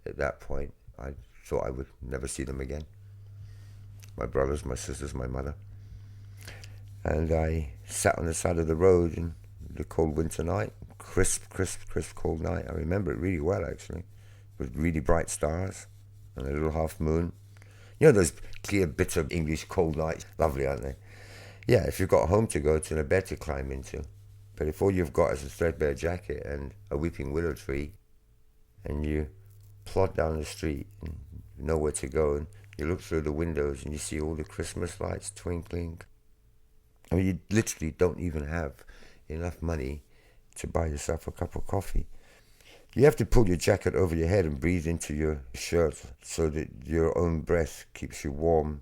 at that point. I thought I would never see them again. My brothers, my sisters, my mother. And I sat on the side of the road in the cold winter night, crisp cold night. I remember it really well, actually, with really bright stars and a little half moon. You know those clear, bitter English cold nights? Lovely, aren't they? Yeah, if you've got a home to go to and a bed to climb into. But if all you've got is a threadbare jacket and a weeping willow tree, and you plod down the street and nowhere to go, and you look through the windows and you see all the Christmas lights twinkling. I mean, you literally don't even have enough money to buy yourself a cup of coffee. You have to pull your jacket over your head and breathe into your shirt so that your own breath keeps you warm.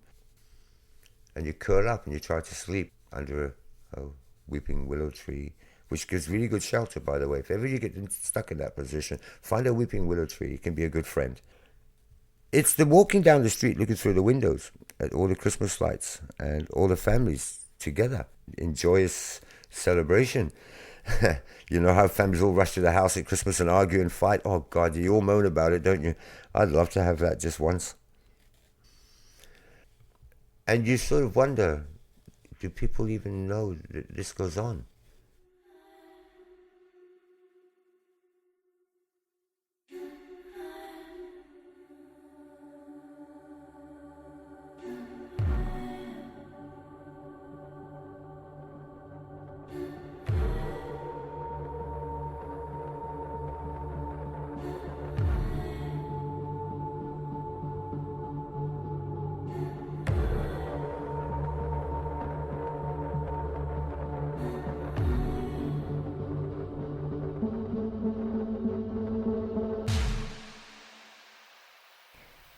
And you curl up and you try to sleep under a weeping willow tree, which gives really good shelter, by the way. If ever you get stuck in that position, find a weeping willow tree. It can be a good friend. It's the walking down the street looking through the windows at all the Christmas lights and all the families together in joyous celebration. You know how families all rush to the house at Christmas and argue and fight? Oh God, you all moan about it, don't you? I'd love to have that just once. And you sort of wonder, do people even know that this goes on?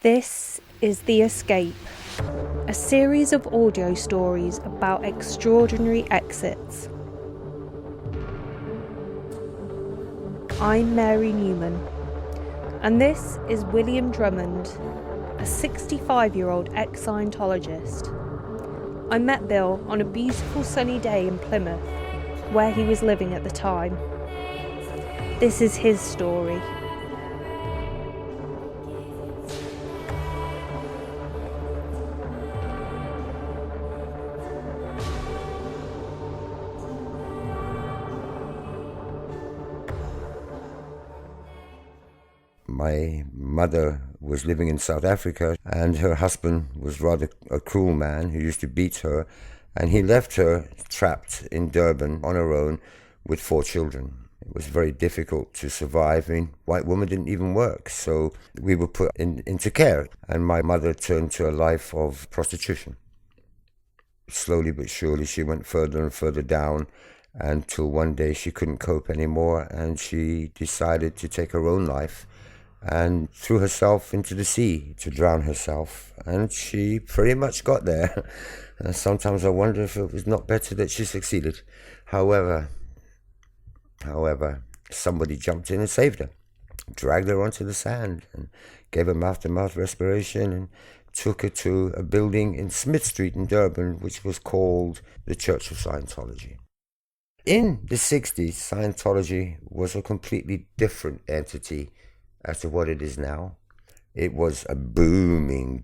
This is The Escape, a series of audio stories about extraordinary exits. I'm Mary Newman, and this is William Drummond, a 65-year-old ex-Scientologist. I met Bill on a beautiful sunny day in Plymouth, where he was living at the time. This is his story. My mother was living in South Africa, and her husband was rather a cruel man who used to beat her, and he left her trapped in Durban on her own with 4 children. It was very difficult to survive. I mean, white women didn't even work, so we were put into care, and my mother turned to a life of prostitution. Slowly but surely she went further and further down, until one day she couldn't cope anymore, and she decided to take her own life and threw herself into the sea to drown herself. And she pretty much got there. And sometimes I wonder if it was not better that she succeeded. However, somebody jumped in and saved her, dragged her onto the sand and gave her mouth-to-mouth respiration and took her to a building in Smith Street in Durban, which was called the Church of Scientology. In the 60s, Scientology was a completely different entity as to what it is now. It was a booming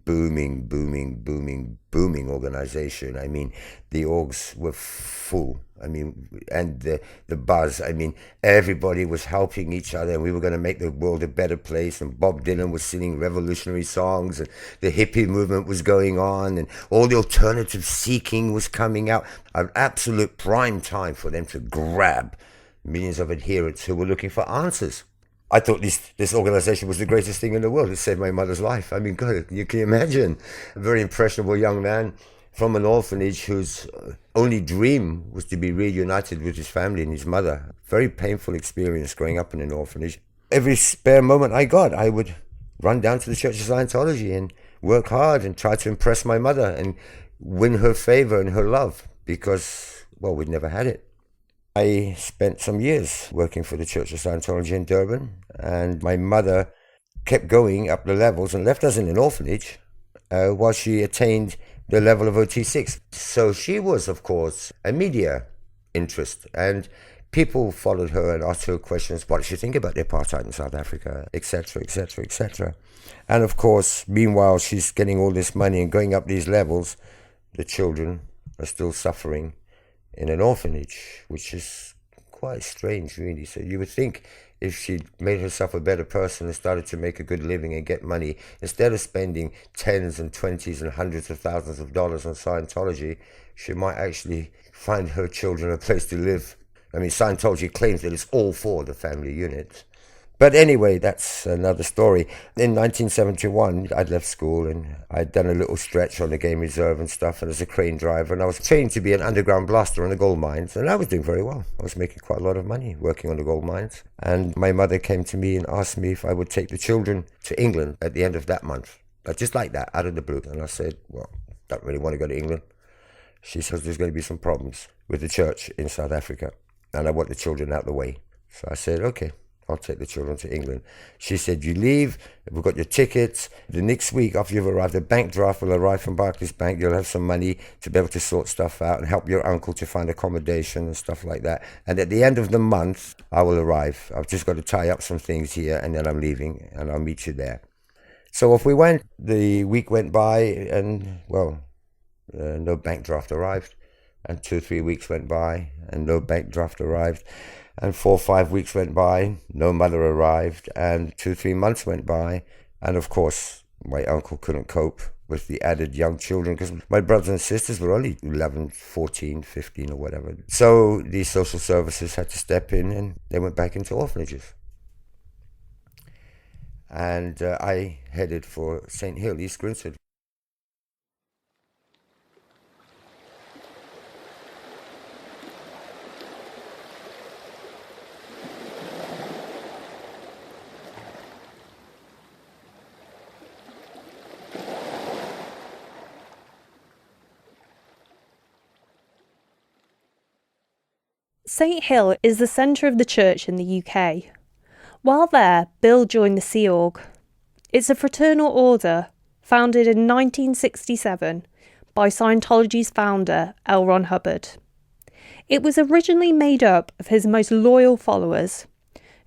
organization. I mean, the orgs were full. I mean, and the buzz. I mean, everybody was helping each other, and we were going to make the world a better place. And Bob Dylan was singing revolutionary songs, and the hippie movement was going on, and all the alternative seeking was coming out. An absolute prime time for them to grab millions of adherents who were looking for answers. I thought this organization was the greatest thing in the world. It saved my mother's life. I mean, God, you can imagine a very impressionable young man from an orphanage whose only dream was to be reunited with his family and his mother. Very painful experience growing up in an orphanage. Every spare moment I got, I would run down to the Church of Scientology and work hard and try to impress my mother and win her favor and her love because, well, we'd never had it. I spent some years working for the Church of Scientology in Durban, and my mother kept going up the levels and left us in an orphanage while she attained the level of OT6. So she was, of course, a media interest, and people followed her and asked her questions. What does she think about the apartheid in South Africa, etc., etc., etc. And of course, meanwhile, she's getting all this money and going up these levels. The children are still suffering in an orphanage, which is quite strange, really. So you would think if she made herself a better person and started to make a good living and get money, instead of spending tens and twenties and hundreds of thousands of dollars on Scientology, she might actually find her children a place to live. I mean, Scientology claims that it's all for the family unit. But anyway, that's another story. In 1971, I'd left school and I'd done a little stretch on the game reserve and stuff, and as a crane driver, and I was trained to be an underground blaster on the gold mines, and I was doing very well. I was making quite a lot of money working on the gold mines. And my mother came to me and asked me if I would take the children to England at the end of that month. But just like that, out of the blue. And I said, well, don't really want to go to England. She says there's going to be some problems with the church in South Africa, and I want the children out of the way. So I said, okay, I'll take the children to England. She said, you leave, we've got your tickets. The next week after you've arrived, a bank draft will arrive from Barclays Bank. You'll have some money to be able to sort stuff out and help your uncle to find accommodation and stuff like that. And at the end of the month, I will arrive. I've just got to tie up some things here, and then I'm leaving, and I'll meet you there. So off we went. The week went by, and, well, no bank draft arrived. And 2 or 3 weeks went by, and no bank draft arrived. And 4 or 5 weeks went by, no mother arrived, and 2 or 3 months went by. And of course, my uncle couldn't cope with the added young children, because my brothers and sisters were only 11, 14, 15 or whatever. So the social services had to step in, and they went back into orphanages. And I headed for St. Hill, East Grinstead. St Hill is the centre of the church in the UK. While there, Bill joined the Sea Org. It's a fraternal order founded in 1967 by Scientology's founder, L. Ron Hubbard. It was originally made up of his most loyal followers,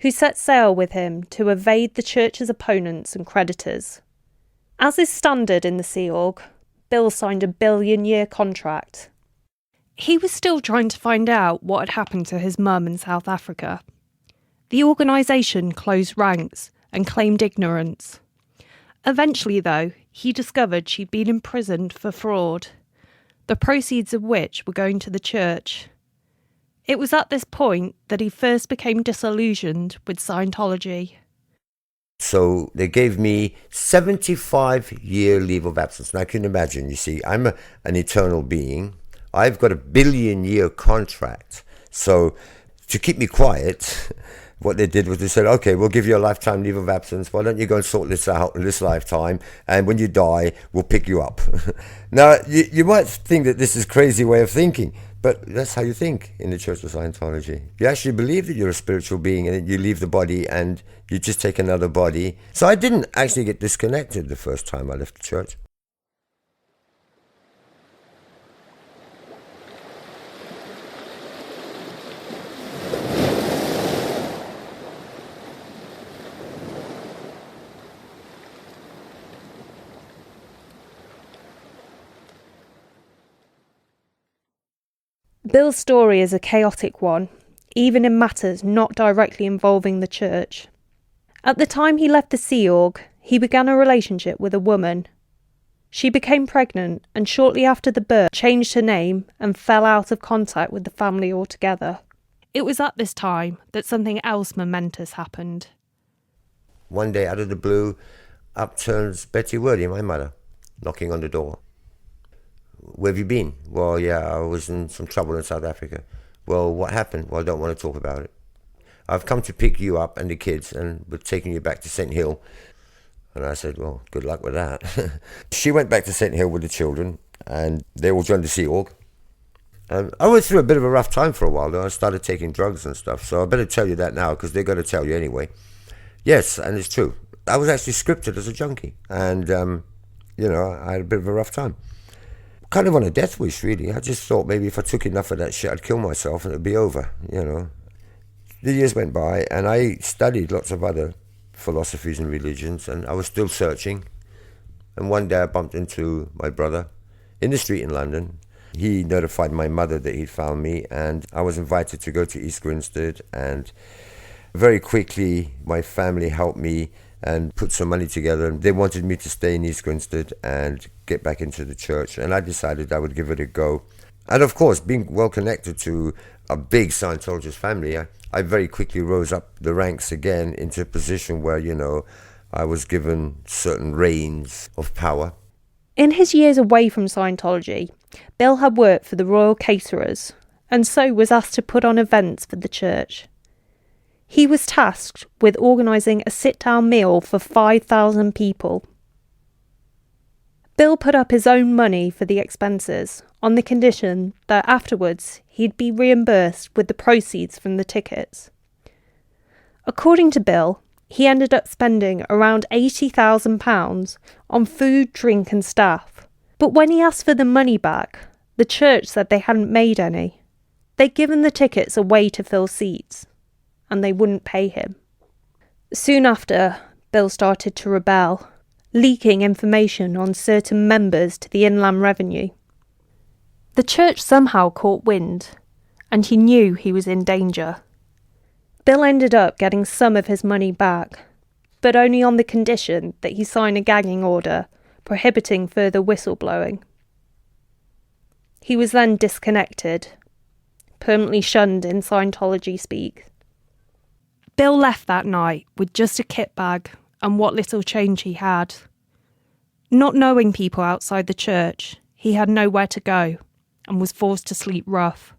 who set sail with him to evade the church's opponents and creditors. As is standard in the Sea Org, Bill signed a billion-year contract. He was still trying to find out what had happened to his mum in South Africa. The organisation closed ranks and claimed ignorance. Eventually, though, he discovered she'd been imprisoned for fraud, the proceeds of which were going to the church. It was at this point that he first became disillusioned with Scientology. So they gave me 75-year leave of absence. Now, I can imagine, you see, I'm an eternal being. I've got a billion-year contract. So to keep me quiet, what they did was they said, okay, we'll give you a lifetime leave of absence. Why don't you go and sort this out in this lifetime? And when you die, we'll pick you up. Now, you might think that this is a crazy way of thinking, but that's how you think in the Church of Scientology. You actually believe that you're a spiritual being and you leave the body and you just take another body. So I didn't actually get disconnected the first time I left the church. Bill's story is a chaotic one, even in matters not directly involving the church. At the time he left the Sea Org, he began a relationship with a woman. She became pregnant and shortly after the birth changed her name and fell out of contact with the family altogether. It was at this time that something else momentous happened. One day, out of the blue, up turns Betty Worley, my mother, knocking on the door. Where have you been? Well, yeah, I was in some trouble in South Africa. Well, what happened? Well, I don't want to talk about it. I've come to pick you up and the kids, and we're taking you back to St. Hill. And I said, well, good luck with that. She went back to St. Hill with the children, and they all joined the Sea Org. I went through a bit of a rough time for a while, though. I started taking drugs and stuff, so I better tell you that now, because they're going to tell you anyway. Yes, and it's true. I was actually scripted as a junkie, and, I had a bit of a rough time. Kind of on a death wish, really. I just thought maybe if I took enough of that shit, I'd kill myself and it'd be over, The years went by, and I studied lots of other philosophies and religions, and I was still searching. And one day I bumped into my brother in the street in London. He notified my mother that he'd found me, and I was invited to go to East Grinstead. And very quickly, my family helped me and put some money together. And they wanted me to stay in East Grinstead and get back into the church. And I decided I would give it a go. And of course, being well connected to a big Scientologist family, I very quickly rose up the ranks again into a position where, I was given certain reins of power. In his years away from Scientology, Bill had worked for the Royal Caterers, and so was asked to put on events for the church. He was tasked with organising a sit-down meal for 5,000 people. Bill put up his own money for the expenses, on the condition that afterwards he'd be reimbursed with the proceeds from the tickets. According to Bill, he ended up spending around £80,000 on food, drink and staff. But when he asked for the money back, the church said they hadn't made any. They'd given the tickets away to fill seats, and they wouldn't pay him. Soon after, Bill started to rebel, leaking information on certain members to the Inland Revenue. The church somehow caught wind, and he knew he was in danger. Bill ended up getting some of his money back, but only on the condition that he sign a gagging order prohibiting further whistleblowing. He was then disconnected, permanently shunned in Scientology speak. Bill left that night with just a kit bag and what little change he had. Not knowing people outside the church, he had nowhere to go and was forced to sleep rough.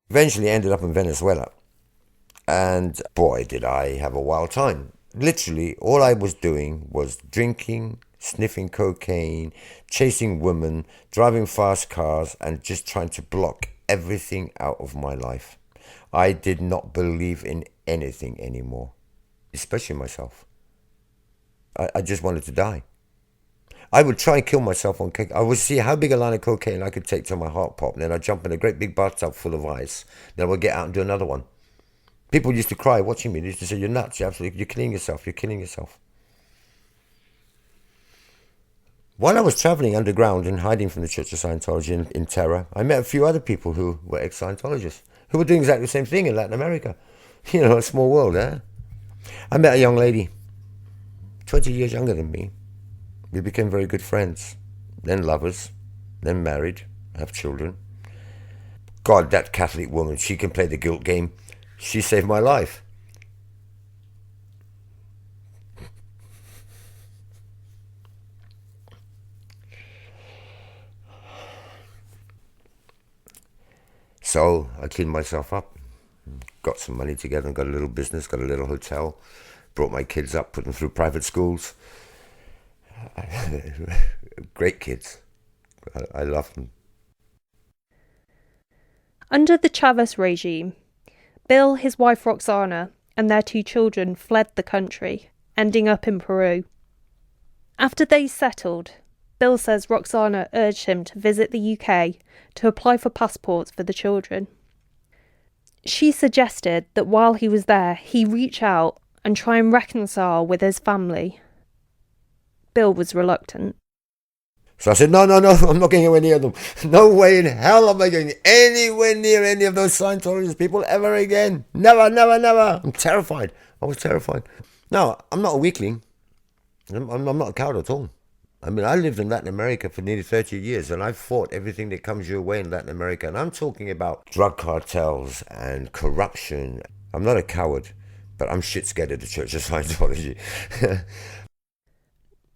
Eventually ended up in Venezuela. And boy, did I have a wild time. Literally, all I was doing was drinking, sniffing cocaine, chasing women, driving fast cars, and just trying to block everything out of my life. I did not believe in anything anymore, especially myself. I just wanted to die. I would try and kill myself on cocaine. I would see how big a line of cocaine I could take till my heart popped. And then I'd jump in a great big bathtub full of ice. Then I would get out and do another one. People used to cry watching me. They used to say, "You're nuts. You're killing yourself. You're killing yourself." While I was traveling underground and hiding from the Church of Scientology in terror, I met a few other people who were ex-Scientologists, who were doing exactly the same thing in Latin America. A small world, eh? I met a young lady, 20 years younger than me. We became very good friends, then lovers, then married, have children. God, that Catholic woman, she can play the guilt game. She saved my life. So I cleaned myself up, got some money together and got a little business, got a little hotel, brought my kids up, put them through private schools. Great kids. I love them. Under the Chavez regime, Bill, his wife Roxana, and their 2 children fled the country, ending up in Peru. After they settled, Bill says Roxana urged him to visit the UK to apply for passports for the children. She suggested that while he was there, he reach out and try and reconcile with his family. Bill was reluctant. So I said, no, I'm not going anywhere near them. No way in hell am I going anywhere near any of those Scientologist people ever again. Never. I'm terrified. I was terrified. No, I'm not a weakling. I'm not a coward at all. I mean, I lived in Latin America for nearly 30 years, and I've fought everything that comes your way in Latin America. And I'm talking about drug cartels and corruption. I'm not a coward, but I'm shit scared of the Church of Scientology.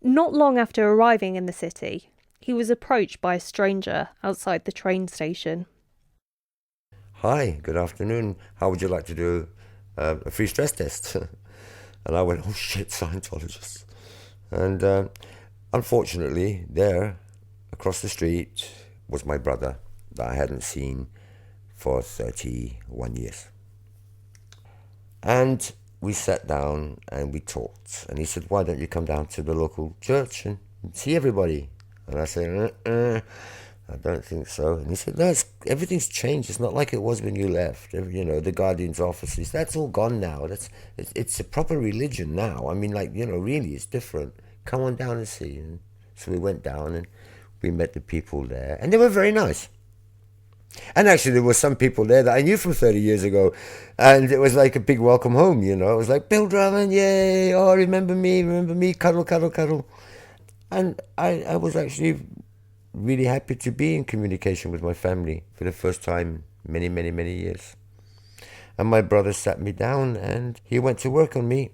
Not long after arriving in the city, he was approached by a stranger outside the train station. Hi, good afternoon. How would you like to do a free stress test. And I went, oh shit, Scientologists. And unfortunately, there, across the street, was my brother that I hadn't seen for 31 years. And we sat down and we talked. And he said, why don't you come down to the local church and see everybody? And I said, I don't think so. And he said, no, everything's changed. It's not like it was when you left. You know, the Guardian's offices, that's all gone now. It's a proper religion now. I mean, like, you know, really, it's different. Come on down and see. And so we went down and we met the people there. And they were very nice. And actually, there were some people there that I knew from 30 years ago. And it was like a big welcome home, you know. It was like, Bill Drummond, yay. Oh, remember me, cuddle, cuddle, cuddle. And I was actually really happy to be in communication with my family for the first time many, many, many years. And my brother sat me down and he went to work on me.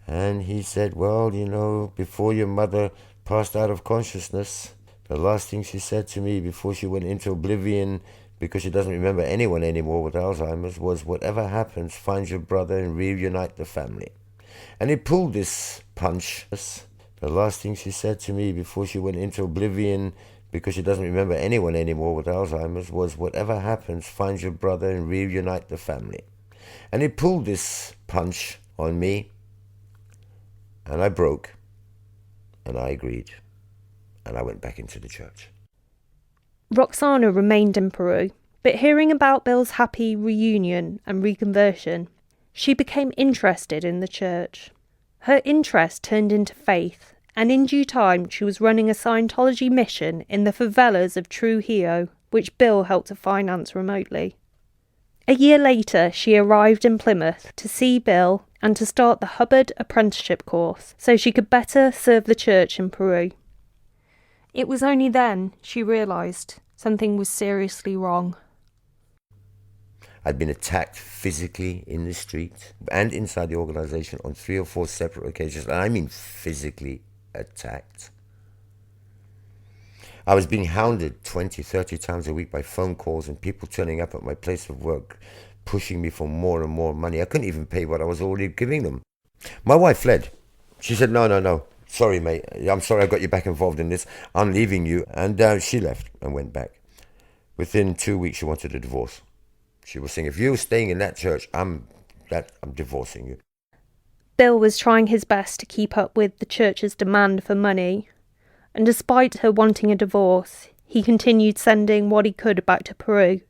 And he said, well, you know, before your mother passed out of consciousness, the last thing she said to me before she went into oblivion, because she doesn't remember anyone anymore with Alzheimer's, was, whatever happens, find your brother and reunite the family. And he pulled this punch. The last thing she said to me before she went into oblivion, because she doesn't remember anyone anymore with Alzheimer's, was, whatever happens, find your brother and reunite the family. And he pulled this punch on me, and I broke, and I agreed, and I went back into the church. Roxana remained in Peru, but hearing about Bill's happy reunion and reconversion, she became interested in the church. Her interest turned into faith, and in due time she was running a Scientology mission in the favelas of Trujillo, which Bill helped to finance remotely. A year later, she arrived in Plymouth to see Bill and to start the Hubbard apprenticeship course so she could better serve the church in Peru. It was only then she realised something was seriously wrong. I'd been attacked physically in the street and inside the organisation on 3 or 4 separate occasions, and I mean physically attacked. I was being hounded 20, 30 times a week by phone calls and people turning up at my place of work, pushing me for more and more money. I couldn't even pay what I was already giving them. My wife fled. She said, no. Sorry, mate. I'm sorry I got you back involved in this. I'm leaving you. And she left and went back. Within 2 weeks, she wanted a divorce. She was saying, if you're staying in that church, I'm divorcing you. Bill was trying his best to keep up with the church's demand for money, and despite her wanting a divorce, he continued sending what he could back to Peru.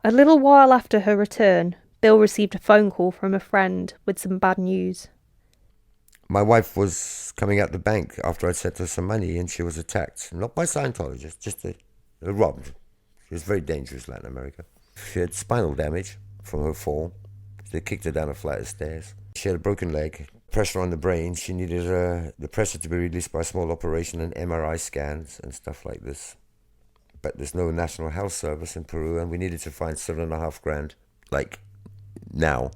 A little while after her return, Bill received a phone call from a friend with some bad news. My wife was coming out the bank after I'd sent her some money, and she was attacked, not by Scientologists, just robbed. It was very dangerous, Latin America. She had spinal damage from her fall. They kicked her down a flight of stairs. She had a broken leg, pressure on the brain. She needed the pressure to be released by a small operation and MRI scans and stuff like this. But there's no national health service in Peru, and we needed to find $7,500, like now,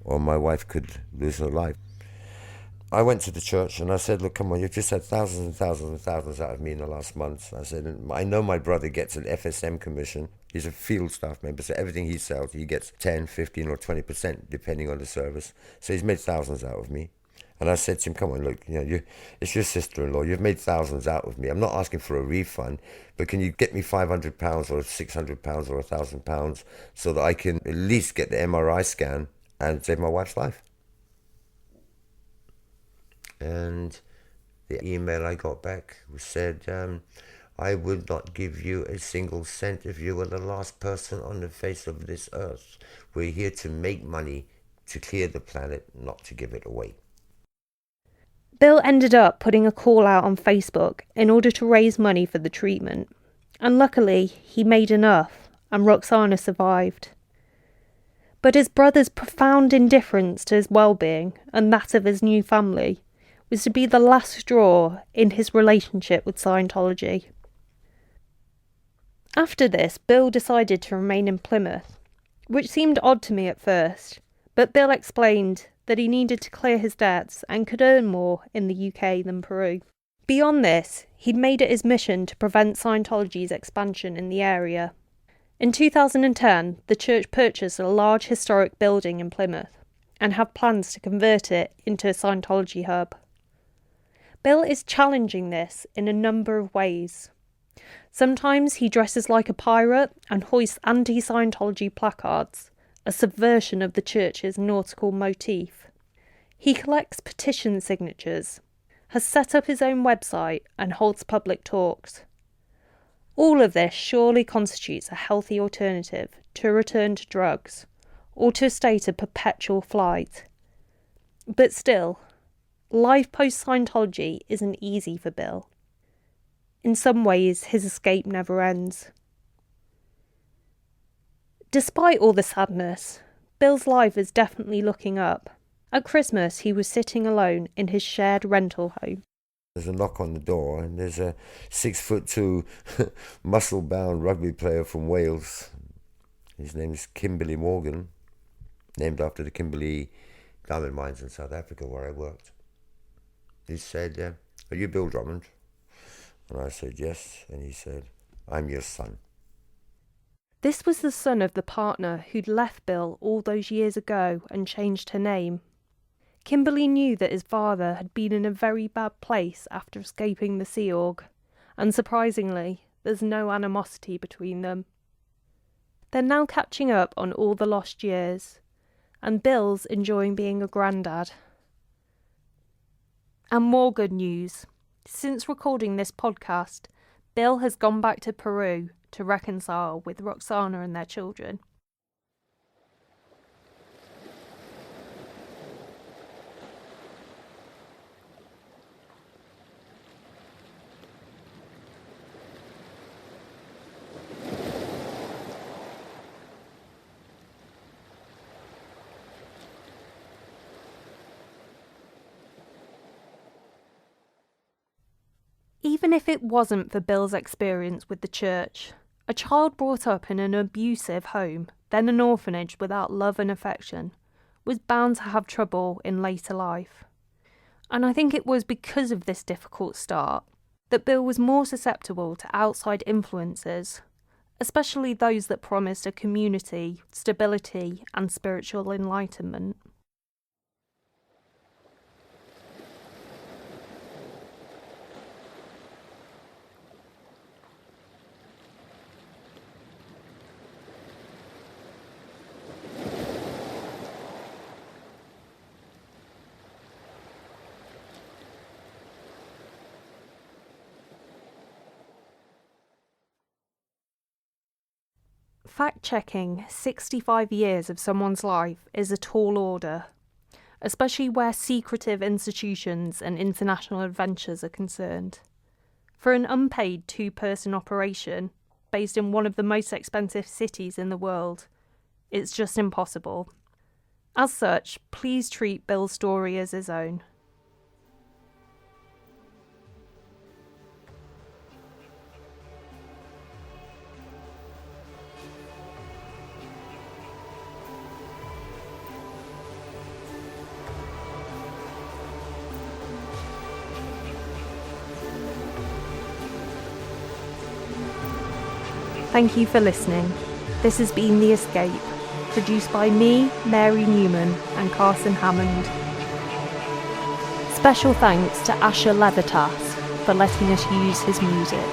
or my wife could lose her life. I went to the church and I said, look, come on, you've just had thousands and thousands and thousands out of me in the last month. I said, I know my brother gets an FSM commission. He's a field staff member, so everything he sells, he gets 10, 15 or 20%, depending on the service. So he's made thousands out of me. And I said to him, come on, look, it's your sister-in-law. You've made thousands out of me. I'm not asking for a refund, but can you get me £500 or £600 or £1,000 so that I can at least get the MRI scan and save my wife's life? And the email I got back said, I would not give you a single cent if you were the last person on the face of this earth. We're here to make money, to clear the planet, not to give it away. Bill ended up putting a call out on Facebook in order to raise money for the treatment, and luckily he made enough and Roxana survived. But his brother's profound indifference to his well-being and that of his new family was to be the last straw in his relationship with Scientology. After this, Bill decided to remain in Plymouth, which seemed odd to me at first, but Bill explained that he needed to clear his debts and could earn more in the UK than Peru. Beyond this, he'd made it his mission to prevent Scientology's expansion in the area. In 2010, the church purchased a large historic building in Plymouth and have plans to convert it into a Scientology hub. Bill is challenging this in a number of ways. Sometimes he dresses like a pirate and hoists anti-Scientology placards, a subversion of the church's nautical motif. He collects petition signatures, has set up his own website and holds public talks. All of this surely constitutes a healthy alternative to a return to drugs or to a state of perpetual flight. But still, life post-Scientology isn't easy for Bill. In some ways, his escape never ends. Despite all the sadness, Bill's life is definitely looking up. At Christmas, he was sitting alone in his shared rental home. There's a knock on the door, and there's a 6'2" muscle-bound rugby player from Wales. His name is Kimberley Morgan, named after the Kimberley diamond mines in South Africa where I worked. He said, "Are you Bill Drummond?" And I said, "Yes." And he said, "I'm your son." This was the son of the partner who'd left Bill all those years ago and changed her name. Kimberley knew that his father had been in a very bad place after escaping the Sea Org, and surprisingly, there's no animosity between them. They're now catching up on all the lost years, and Bill's enjoying being a granddad. And more good news. Since recording this podcast, Bill has gone back to Peru to reconcile with Roxana and their children. Even if it wasn't for Bill's experience with the church, a child brought up in an abusive home, then an orphanage without love and affection, was bound to have trouble in later life. And I think it was because of this difficult start that Bill was more susceptible to outside influences, especially those that promised a community, stability, and spiritual enlightenment. Fact-checking 65 years of someone's life is a tall order, especially where secretive institutions and international adventures are concerned. For an unpaid two-person operation, based in one of the most expensive cities in the world, it's just impossible. As such, please treat Bill's story as his own. Thank you for listening. This has been The Escape, produced by me, Mary Newman, and Carson Hammond. Special thanks to Asher Leathertas for letting us use his music.